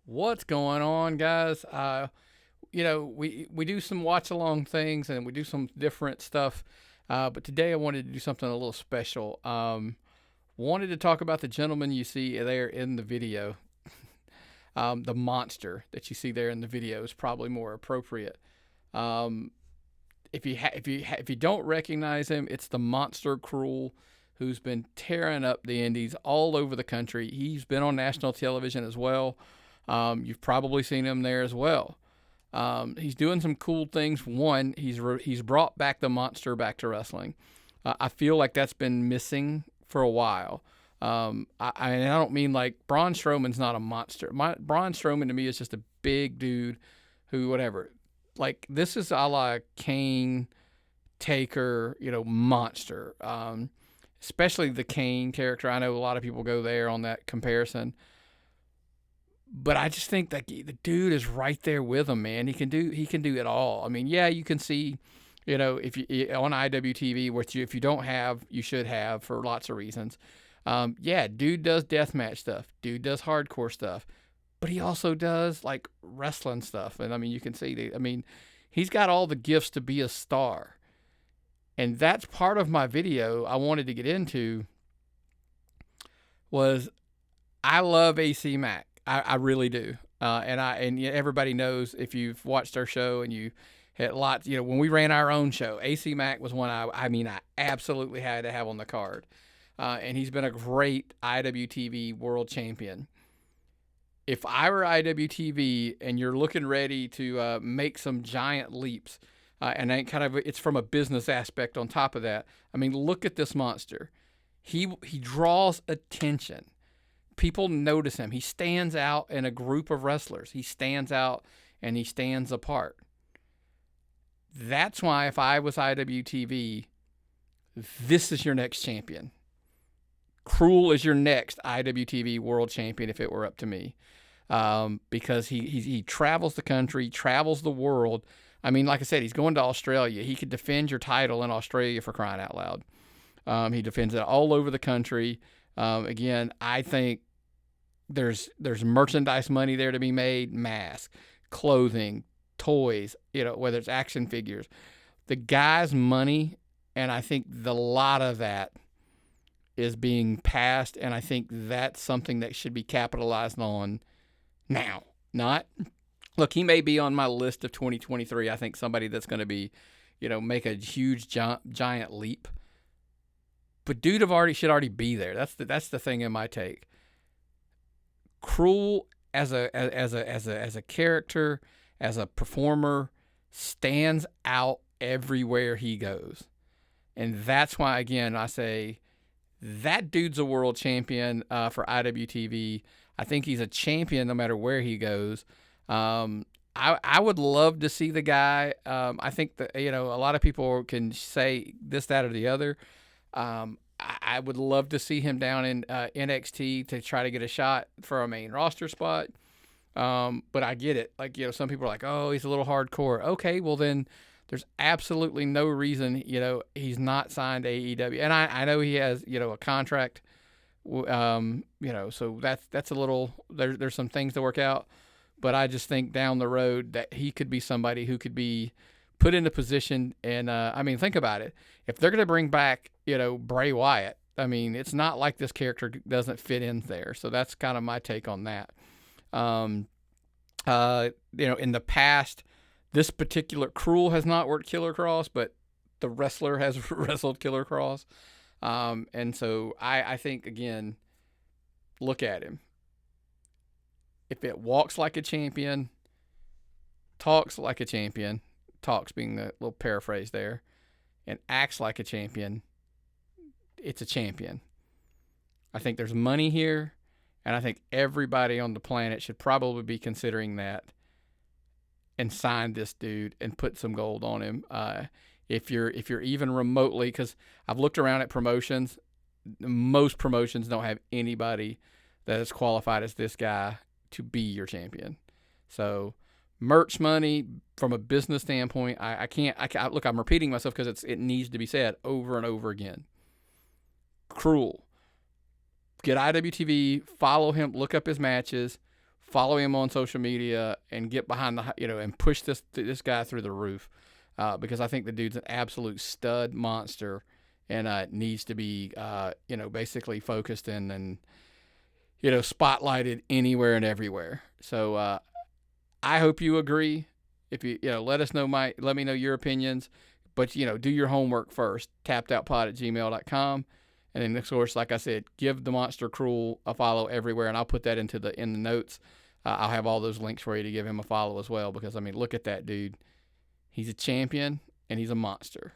What's going on, guys? We do some watch along things and we do some different stuff. But today I wanted to do something a little special. Wanted to talk about the gentleman you see there in the video. The monster that you see there in the video is probably more appropriate. Um, if you don't recognize him, it's the monster Krule, who's been tearing up the Indies all over the country. He's been on national television as well. You've probably seen him there as well. He's doing some cool things. One, he's brought back the monster back to wrestling. I feel like that's been missing for a while. I don't mean like Braun Strowman's not a monster. Braun Strowman to me is just a big dude who whatever. Like this is a la Kane, Taker, monster. Especially the Kane character. I know a lot of people go there on that comparison. But I just think that the dude is right there with him, man. He can do it all. I mean, yeah, you can see, if you on IWTV, which if you don't have, you should have for lots of reasons. Yeah, dude does deathmatch stuff. Dude does hardcore stuff, but he also does like wrestling stuff. And I mean, you can see. I mean, he's got all the gifts to be a star, and that's part of my video. I wanted to get into was I love AC Mack. I really do. And everybody knows if you've watched our show and you had lots, when we ran our own show, AC Mack was one I absolutely had to have on the card. And he's been a great IWTV world champion. If I were IWTV and you're looking ready to make some giant leaps, and it's from a business aspect on top of that. I mean, look at this monster. He draws attention. People notice him. He stands out in a group of wrestlers. He stands out and he stands apart. That's why if I was IWTV, this is your next champion. Krule is your next IWTV world champion if it were up to me. Because he travels the country, travels the world. I mean, like I said, he's going to Australia. He could defend your title in Australia for crying out loud. He defends it all over the country. Again, I think there's merchandise money there to be made, masks, clothing, toys, whether it's action figures. The guy's money, and I think a lot of that is being passed, and I think that's something that should be capitalized on now. Look, he may be on my list of 2023. I think somebody that's going to be, make a huge giant leap. But dude should already be there. That's the thing in my take. Krule as a character, as a performer, stands out everywhere he goes. And that's why, again, I say that dude's a world champion for IWTV. I think he's a champion no matter where he goes. I would love to see the guy. I think that, a lot of people can say this, that, or the other. I would love to see him down in NXT to try to get a shot for a main roster spot. But I get it. Like, some people are like, oh, he's a little hardcore. Okay, well then there's absolutely no reason, he's not signed to AEW. And I know he has, a contract, so that's a little, there's some things to work out. But I just think down the road that he could be somebody who could be put into position. And, think about it. If they're going to bring back, Bray Wyatt, it's not like this character doesn't fit in there. So that's kind of my take on that. In the past, this particular Krule has not worked Killer Cross, but the wrestler has wrestled Killer Cross. And so I think, again, look at him. If it walks like a champion, talks like a champion, talks being the little paraphrase there, and acts like a champion, it's a champion. I think there's money here, and I think everybody on the planet should probably be considering that and sign this dude and put some gold on him. If you're even remotely, because I've looked around at promotions, most promotions don't have anybody that is qualified as this guy to be your champion. So merch money from a business standpoint, I can't look, I'm repeating myself because it needs to be said over and over again. Krule. Get IWTV, follow him, look up his matches, follow him on social media and get behind and push this guy through the roof, because I think the dude's an absolute stud monster, and needs to be basically focused and spotlighted anywhere and everywhere. So I hope you agree. If let us know let me know your opinions, but do your homework first. tappedoutpod@gmail.com. And then, of course, like I said, give the Monster Krule a follow everywhere, and I'll put that in the notes. I'll have all those links for you to give him a follow as well, because, I mean, look at that dude. He's a champion, and he's a monster.